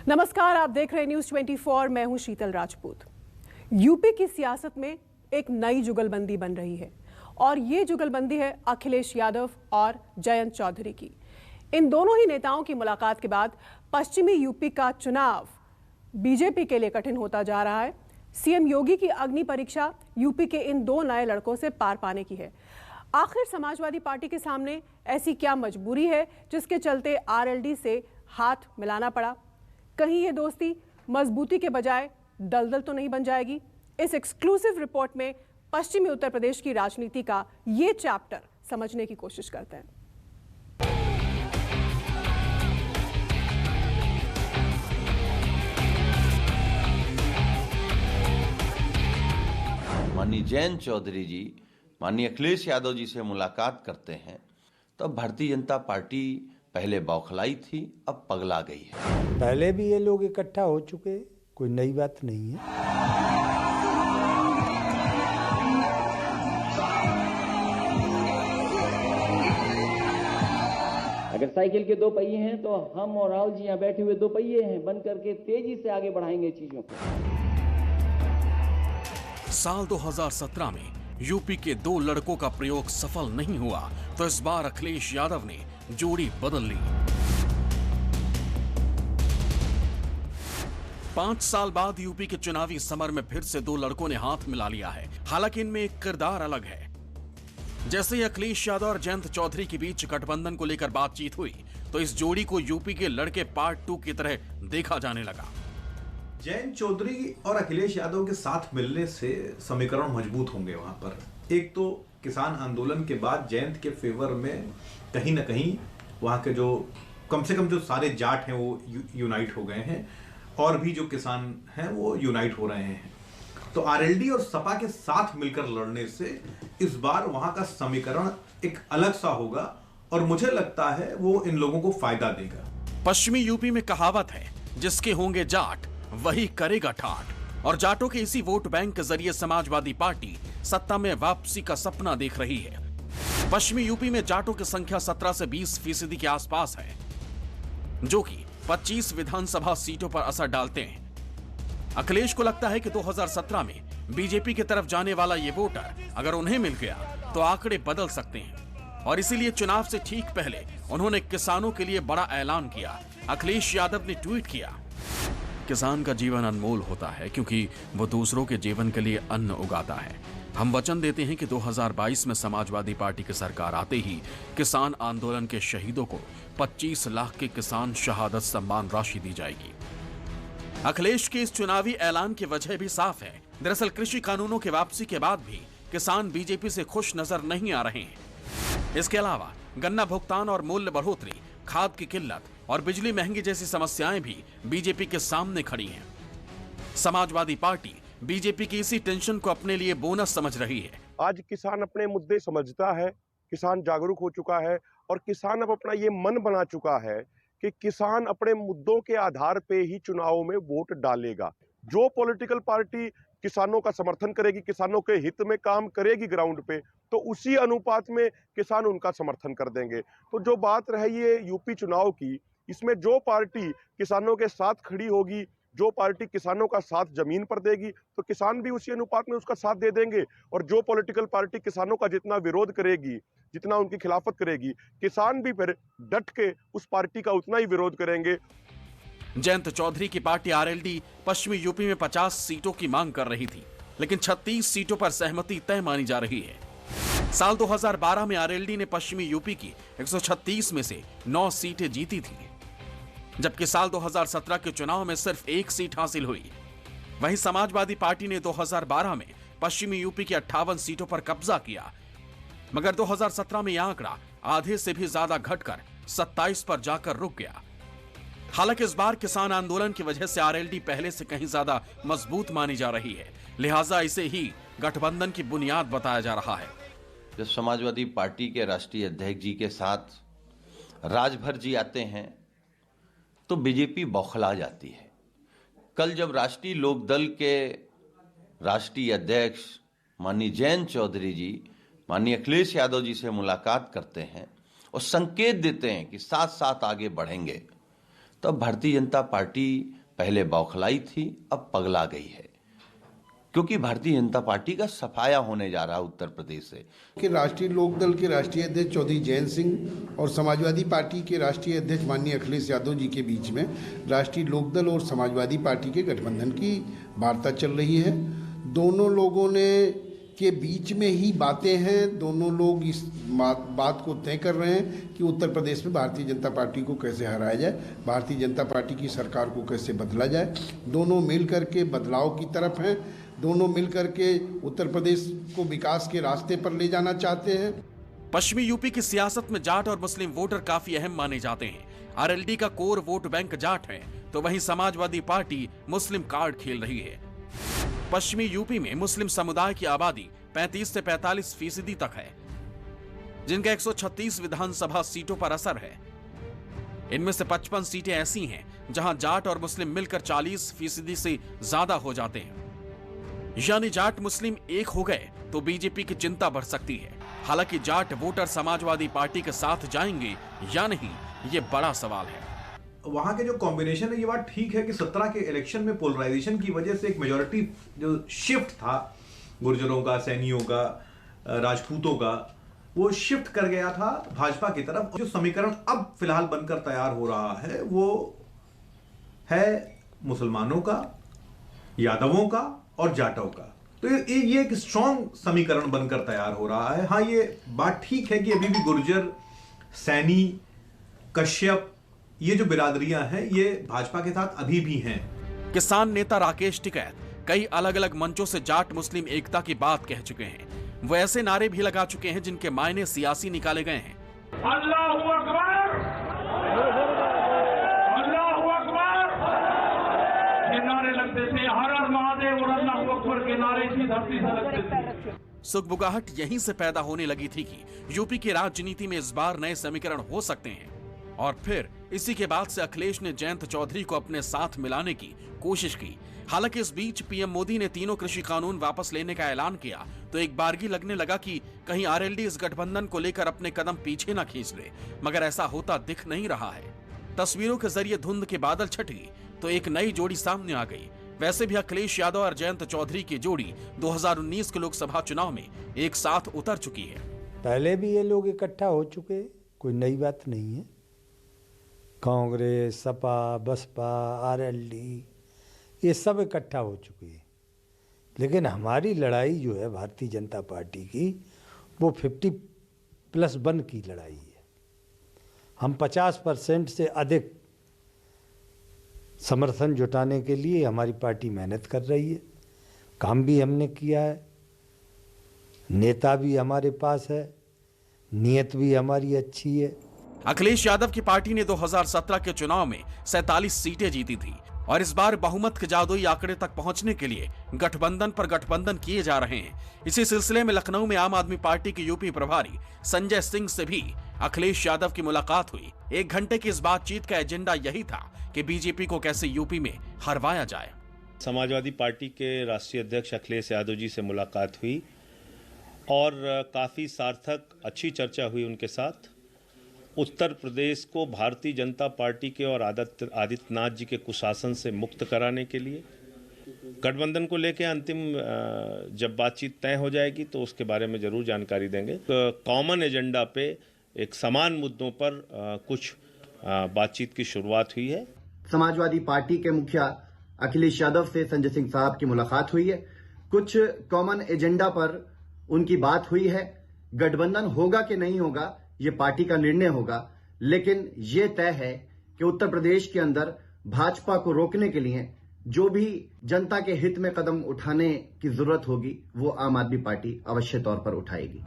नमस्कार, आप देख रहे हैं न्यूज़ 24। मैं हूं शीतल राजपूत। यूपी की सियासत में एक नई जुगलबंदी बन रही है और ये जुगलबंदी है अखिलेश यादव और जयंत चौधरी की। इन दोनों ही नेताओं की मुलाकात के बाद पश्चिमी यूपी का चुनाव बीजेपी के लिए कठिन होता जा रहा है। सीएम योगी की अग्नि परीक्षा यूपी के इन दो नए लड़कों से पार पाने की है। आखिर समाजवादी पार्टी के सामने ऐसी क्या मजबूरी है जिसके चलते आरएलडी से हाथ मिलाना पड़ा? कहीं ये दोस्ती मजबूती के बजाय दलदल तो नहीं बन जाएगी? इस एक्सक्लूसिव रिपोर्ट में पश्चिमी उत्तर प्रदेश की राजनीति का ये चैप्टर समझने की कोशिश करते हैं। माननीय जयंत चौधरी जी माननीय अखिलेश यादव जी से मुलाकात करते हैं तब भारतीय जनता पार्टी पहले बौखलाई थी, अब पगला गई है। पहले भी ये लोग इकट्ठा हो चुके, कोई नई बात नहीं है। अगर साइकिल के दो पहिए हैं तो हम और राहुल जी यहाँ बैठे हुए दो पहिए हैं, बन करके तेजी से आगे बढ़ाएंगे चीजों को। साल 2017 में यूपी के दो लड़कों का प्रयोग सफल नहीं हुआ तो इस बार अखिलेश यादव ने जोड़ी बदल ली। 5 साल बाद यूपी के चुनावी समर में फिर से दो लड़कों ने हाथ मिला लिया है। हालांकि इनमें एक किरदार अलग है। जैसे ही अखिलेश यादव और जयंत चौधरी के बीच गठबंधन को लेकर बातचीत हुई तो इस जोड़ी को यूपी के लड़के पार्ट 2 की तरह देखा जाने लगा। जयंत चौधरी और अखिलेश यादव के साथ मिलने से समीकरण मजबूत होंगे। वहां पर एक तो किसान आंदोलन के बाद जयंत के फेवर में कहीं ना कहीं वहां के जो कम से कम जो सारे जाट हैं वो यूनाइट हो गए हैं और भी जो किसान हैं वो यूनाइट हो रहे हैं। तो आरएलडी और सपा के साथ मिलकर लड़ने से इस बार वहां का समीकरण एक अलग सा होगा और मुझे लगता है वो इन लोगों को फायदा देगा। पश्चिमी यूपी में कहावत है, जिसके होंगे जाट वही करेगा ठाट, और जाटों के इसी वोट बैंक के जरिए समाजवादी पार्टी सत्ता में वापसी का सपना देख रही है। पश्चिमी यूपी में जाटों की संख्या 17 से 20% के आसपास है, जो कि 25 विधानसभा सीटों पर असर डालते हैं। अखिलेश को लगता है कि 2017 में बीजेपी की तरफ जाने वाला ये वोटर अगर उन्हें मिल गया तो आंकड़े बदल सकते हैं और इसीलिए चुनाव से ठीक पहले उन्होंने किसानों के लिए बड़ा ऐलान किया। अखिलेश यादव ने ट्वीट किया, किसान का जीवन अनमोल होता है क्योंकि वो दूसरों के जीवन के लिए अन्न उगाता है। हम वचन देते हैं कि 2022 में समाजवादी पार्टी की सरकार आते ही किसान आंदोलन के शहीदों को 25 लाख की किसान शहादत सम्मान राशि दी जाएगी। अखिलेश के इस चुनावी ऐलान की वजह भी साफ है। दरअसल कृषि कानूनों के वापसी के बाद भी किसान बीजेपी से खुश नजर नहीं आ रहे हैं। इसके अलावा गन्ना भुगतान और मूल्य बढ़ोतरी, खाद की किल्लत और बिजली महंगी जैसी समस्याएं भी बीजेपी के सामने खड़ी हैं। समाजवादी पार्टी बीजेपी की इसी टेंशन को अपने लिए बोनस समझ रही है। आज किसान अपने मुद्दे समझता है, किसान जागरूक हो चुका है और किसान अब अपना ये मन बना चुका है कि किसान अपने मुद्दों के आधार पे ही चुनावों में वोट डालेगा। जो पॉलिटिकल पार्टी किसानों का समर्थन करेगी, किसानों के हित में काम करेगी ग्राउंड पे, तो उसी अनुपात में किसान उनका समर्थन कर देंगे। तो जो बात रही है यूपी चुनाव की, इसमें जो पार्टी किसानों के साथ खड़ी होगी, जो पार्टी किसानों का साथ जमीन पर देगी, तो किसान भी उसी अनुपात में उसका साथ दे देंगे। और जो पॉलिटिकल पार्टी किसानों का जितना विरोध करेगी, जितना उनकी खिलाफत करेगी, किसान भी फिर डट के उस पार्टी का उतना ही विरोध करेंगे। जयंत चौधरी की पार्टी आरएलडी पश्चिमी यूपी में 50 सीटों की मांग कर रही थी, लेकिन 36 सीटों पर सहमति तय मानी जा रही है। साल 2012 में आरएलडी ने पश्चिमी यूपी की 136 में से 9 सीटें जीती थी, जबकि साल 2017 के चुनाव में सिर्फ 1 सीट हासिल हुई। वहीं समाजवादी पार्टी ने 2012 में पश्चिमी यूपी की 58 सीटों पर कब्जा किया, मगर 2017 में यह आंकड़ा आधे से भी ज्यादा घटकर 27 पर जाकर रुक गया। हालांकि इस बार किसान आंदोलन की वजह से आरएलडी पहले से कहीं ज्यादा मजबूत मानी जा रही है, लिहाजा इसे ही गठबंधन की बुनियाद बताया जा रहा है। जब समाजवादी पार्टी के राष्ट्रीय अध्यक्ष जी के साथ राजभर जी आते हैं तो बीजेपी बौखला जाती है। कल जब राष्ट्रीय लोकदल के राष्ट्रीय अध्यक्ष माननीय जयंत चौधरी जी माननीय अखिलेश यादव जी से मुलाकात करते हैं और संकेत देते हैं कि साथ साथ आगे बढ़ेंगे, तो अब भारतीय जनता पार्टी पहले बौखलाई थी, अब पगला गई है, क्योंकि भारतीय जनता पार्टी का सफाया होने जा रहा है उत्तर प्रदेश से। कि राष्ट्रीय लोकदल के राष्ट्रीय अध्यक्ष चौधरी जयंत सिंह और समाजवादी पार्टी के राष्ट्रीय अध्यक्ष माननीय अखिलेश यादव जी के बीच में राष्ट्रीय लोकदल और समाजवादी पार्टी के गठबंधन की वार्ता चल रही है। दोनों लोगों ने के बीच में ही बातें हैं। दोनों लोग इस बात को तय कर रहे हैं कि उत्तर प्रदेश में भारतीय जनता पार्टी को कैसे हराया जाए, भारतीय जनता पार्टी की सरकार को कैसे बदला जाए। दोनों मिल करके बदलाव की तरफ हैं। दोनों मिलकर के उत्तर प्रदेश को विकास के रास्ते पर ले जाना चाहते हैं। पश्चिमी यूपी की सियासत में जाट और मुस्लिम वोटर काफी अहम माने जाते हैं। आरएलडी का कोर वोट बैंक जाट है, तो वहीं समाजवादी पार्टी मुस्लिम कार्ड खेल रही है। पश्चिमी यूपी में मुस्लिम समुदाय की आबादी 35 से 45% तक है, जिनका 136 विधानसभा सीटों पर असर है। इनमें से 55 सीटें ऐसी हैं जहां जाट और मुस्लिम मिलकर 40% से ज्यादा हो जाते हैं। यानी जाट मुस्लिम एक हो गए तो बीजेपी की चिंता बढ़ सकती है। हालांकि जाट वोटर समाजवादी पार्टी के साथ जाएंगे या नहीं, ये बड़ा सवाल है। वहां के जो कॉम्बिनेशन है, ये बात ठीक है कि 17 के इलेक्शन में पोलराइजेशन की वजह से एक मेजॉरिटी जो शिफ्ट था गुर्जरों का, सैनियों का, राजपूतों का, वो शिफ्ट कर गया था भाजपा की तरफ। जो समीकरण अब फिलहाल बनकर तैयार हो रहा है वो है मुसलमानों का, यादवों का और जाटों का। तो ये एक स्ट्रॉन्ग समीकरण बनकर तैयार हो रहा है। हाँ, ये बात ठीक है कि अभी भी गुर्जर, सैनी, कश्यप, ये जो बिरादरियां हैं ये भाजपा के साथ अभी भी हैं। किसान नेता राकेश टिकैत कई अलग अलग मंचों से जाट मुस्लिम एकता की बात कह चुके हैं। वो ऐसे नारे भी लगा चुके हैं जिनके मायने सियासी निकाले गए हैं। अल्लाहू अकबर, अल्लाहू अकबर, ये नारे लगते थे। हर हर महादेव और अल्लाहू अकबर के नारे इसी धरती से लगते थे। सुगबुगाहट यहीं से पैदा होने लगी थी कि यूपी की राजनीति में इस बार नए समीकरण हो सकते हैं। और फिर इसी के बाद से अखिलेश ने जयंत चौधरी को अपने साथ मिलाने की कोशिश की। हालांकि इस बीच पीएम मोदी ने तीनों कृषि कानून वापस लेने का ऐलान किया तो एक बारगी लगने लगा कि कहीं आरएलडी इस गठबंधन को लेकर अपने कदम पीछे न खींच ले, मगर ऐसा होता दिख नहीं रहा है। तस्वीरों के जरिए धुंध के बादल छट गई तो एक नई जोड़ी सामने आ गई। वैसे भी अखिलेश यादव और जयंत चौधरी की जोड़ी 2019 के लोकसभा चुनाव में एक साथ उतर चुकी है। पहले भी ये लोग इकट्ठा हो चुके, कोई नई बात नहीं है। कांग्रेस, सपा, बसपा, आरएलडी ये सब इकट्ठा हो चुकी है। लेकिन हमारी लड़ाई जो है भारतीय जनता पार्टी की, वो 50+1 की लड़ाई है। हम 50% से अधिक समर्थन जुटाने के लिए हमारी पार्टी मेहनत कर रही है। काम भी हमने किया है, नेता भी हमारे पास है, नीयत भी हमारी अच्छी है। अखिलेश यादव की पार्टी ने 2017 के चुनाव में 47 सीटें जीती थी और इस बार बहुमत के जादुई आंकड़े तक पहुंचने के लिए गठबंधन पर गठबंधन किए जा रहे हैं। इसी सिलसिले में लखनऊ में आम आदमी पार्टी के यूपी प्रभारी संजय सिंह से भी अखिलेश यादव की मुलाकात हुई। 1 घंटे की इस बातचीत का एजेंडा यही था कि बीजेपी को कैसे यूपी में हरवाया जाए। समाजवादी पार्टी के राष्ट्रीय अध्यक्ष अखिलेश यादव जी से मुलाकात हुई और काफ़ी सार्थक अच्छी चर्चा हुई उनके साथ। उत्तर प्रदेश को भारतीय जनता पार्टी के और आदित्यनाथ जी के कुशासन से मुक्त कराने के लिए गठबंधन को लेकर अंतिम जब बातचीत तय हो जाएगी तो उसके बारे में जरूर जानकारी देंगे। कॉमन एजेंडा पे एक समान मुद्दों पर कुछ बातचीत की शुरुआत हुई है। समाजवादी पार्टी के मुखिया अखिलेश यादव से संजय सिंह साहब की मुलाकात हुई है। कुछ कॉमन एजेंडा पर उनकी बात हुई है। गठबंधन होगा कि नहीं होगा ये पार्टी का निर्णय होगा, लेकिन ये तय है कि उत्तर प्रदेश के अंदर भाजपा को रोकने के लिए जो भी जनता के हित में कदम उठाने की जरूरत होगी वो आम आदमी पार्टी अवश्य तौर पर उठाएगी।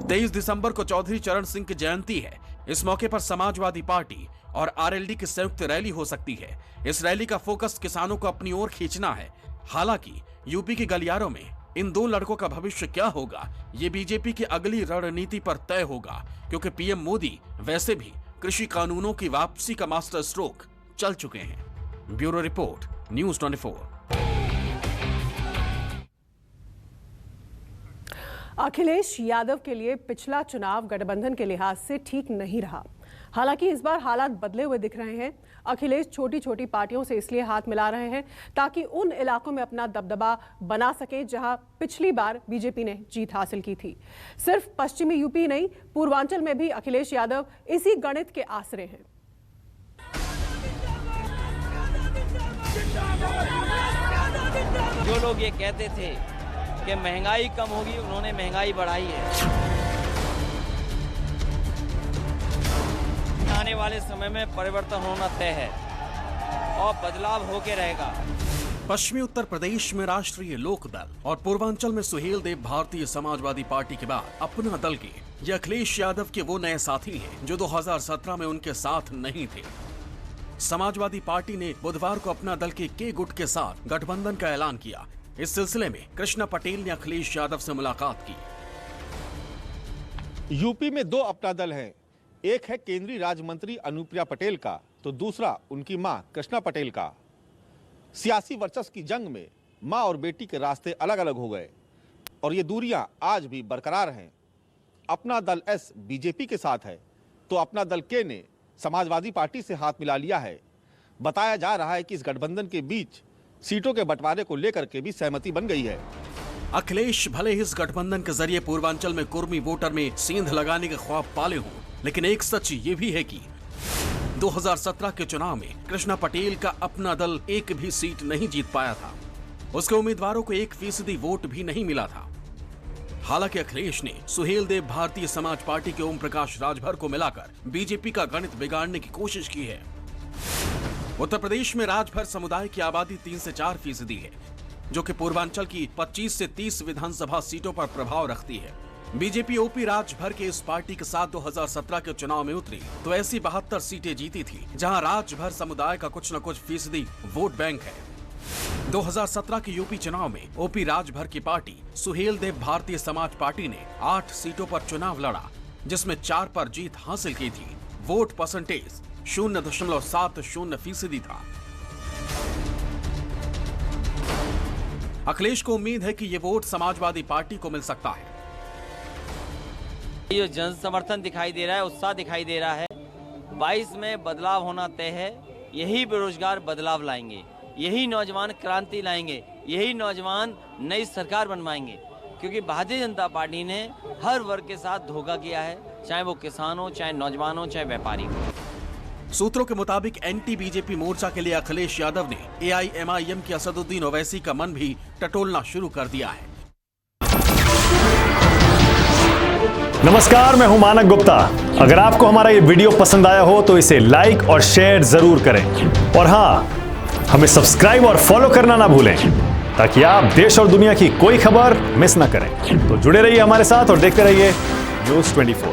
23 दिसंबर को चौधरी चरण सिंह की जयंती है। इस मौके पर समाजवादी पार्टी और आरएलडी की संयुक्त रैली हो सकती है। इस रैली का फोकस किसानों को अपनी ओर खींचना है। हालांकि यूपी के गलियारों में इन दो लड़कों का भविष्य क्या होगा ये बीजेपी की अगली रणनीति पर तय होगा, क्योंकि पीएम मोदी वैसे भी कृषि कानूनों की वापसी का मास्टर स्ट्रोक चल चुके हैं। Bureau report, news 24। Akhilesh Yadav के लिए पिछला चुनाव गठबंधन के लिहाज से ठीक नहीं रहा। हालांकि इस बार हालात बदले हुए दिख रहे हैं। अखिलेश छोटी छोटी पार्टियों से इसलिए हाथ मिला रहे हैं ताकि उन इलाकों में अपना दबदबा बना सके जहां पिछली बार बीजेपी ने जीत हासिल की थी। सिर्फ पश्चिमी यूपी नहीं, पूर्वांचल में भी अखिलेश यादव इसी गणित के आसरे हैं। जो लोग ये कहते थे कि महंगाई कम होगी, उन्होंने महंगाई बढ़ाई है। आने वाले समय में परिवर्तन होना तय है और बदलाव होके रहेगा। पश्चिमी उत्तर प्रदेश में राष्ट्रीय लोकदल और पूर्वांचल में सुहेल देव भारतीय समाजवादी पार्टी के बाद अपना दल के ये अखिलेश यादव के वो नए साथी हैं जो 2017 में उनके साथ नहीं थे। समाजवादी पार्टी ने बुधवार को अपना दल के गुट के साथ गठबंधन का ऐलान किया। इस सिलसिले में कृष्णा पटेल ने अखिलेश यादव से मुलाकात की। यूपी में दो अपना दल हैं, एक है केंद्रीय राज्य मंत्री अनुप्रिया पटेल का, तो दूसरा उनकी मां कृष्णा पटेल का। सियासी वर्चस्व की जंग में मां और बेटी के रास्ते अलग अलग हो गए और ये दूरियां आज भी बरकरार हैं। अपना दल एस बीजेपी के साथ है तो अपना दल के ने समाजवादी पार्टी से हाथ मिला लिया है। बताया जा रहा है कि इस गठबंधन के बीच सीटों के बंटवारे को लेकर के भी सहमति बन गई है। अखिलेश भले ही इस गठबंधन के जरिए पूर्वांचल में कुर्मी वोटर में सेंध लगाने के ख्वाब पाले हों, लेकिन एक सच ये भी है कि 2017 के चुनाव में कृष्णा पटेल का अपना दल एक भी सीट नहीं जीत पाया था। उसके उम्मीदवारों को 1% वोट भी नहीं मिला था। हालांकि अखिलेश ने सुहेल देव भारतीय समाज पार्टी के ओम प्रकाश राजभर को मिलाकर बीजेपी का गणित बिगाड़ने की कोशिश की है। उत्तर प्रदेश में राजभर समुदाय की आबादी 3 से 4% है, जो कि पूर्वांचल की 25 से 30 विधानसभा सीटों पर प्रभाव रखती है। बीजेपी ओपी राजभर के इस पार्टी के साथ 2017 के चुनाव में उतरी तो ऐसी 72 सीटें जीती थी जहां राजभर समुदाय का कुछ न कुछ फीसदी वोट बैंक है। 2017 के यूपी चुनाव में ओपी राजभर की पार्टी सुहेल देव भारतीय समाज पार्टी ने 8 सीटों पर चुनाव लड़ा, जिसमें 4 पर जीत हासिल की थी। वोट परसेंटेज 0.70% था। अखिलेश को उम्मीद है कि ये वोट समाजवादी पार्टी को मिल सकता है। ये जन समर्थन दिखाई दे रहा है, उत्साह दिखाई दे रहा है। 22 में बदलाव होना तय है। यही बेरोजगार बदलाव लाएंगे, यही नौजवान क्रांति लाएंगे, यही नौजवान नई सरकार बनवाएंगे, क्योंकि भारतीय जनता पार्टी ने हर वर्ग के साथ धोखा किया है, चाहे वो किसान हो, चाहे नौजवान हो, चाहे व्यापारी हो। सूत्रों के मुताबिक एंटी बीजेपी मोर्चा के लिए अखिलेश यादव ने AIMIM के असदुद्दीन ओवैसी का मन भी टटोलना शुरू कर दिया है। नमस्कार, मैं हूं मानक गुप्ता। अगर आपको हमारा ये वीडियो पसंद आया हो तो इसे लाइक और शेयर जरूर करें और हाँ, हमें सब्सक्राइब और फॉलो करना ना भूलें ताकि आप देश और दुनिया की कोई खबर मिस ना करें। तो जुड़े रहिए हमारे साथ और देखते रहिए News 24।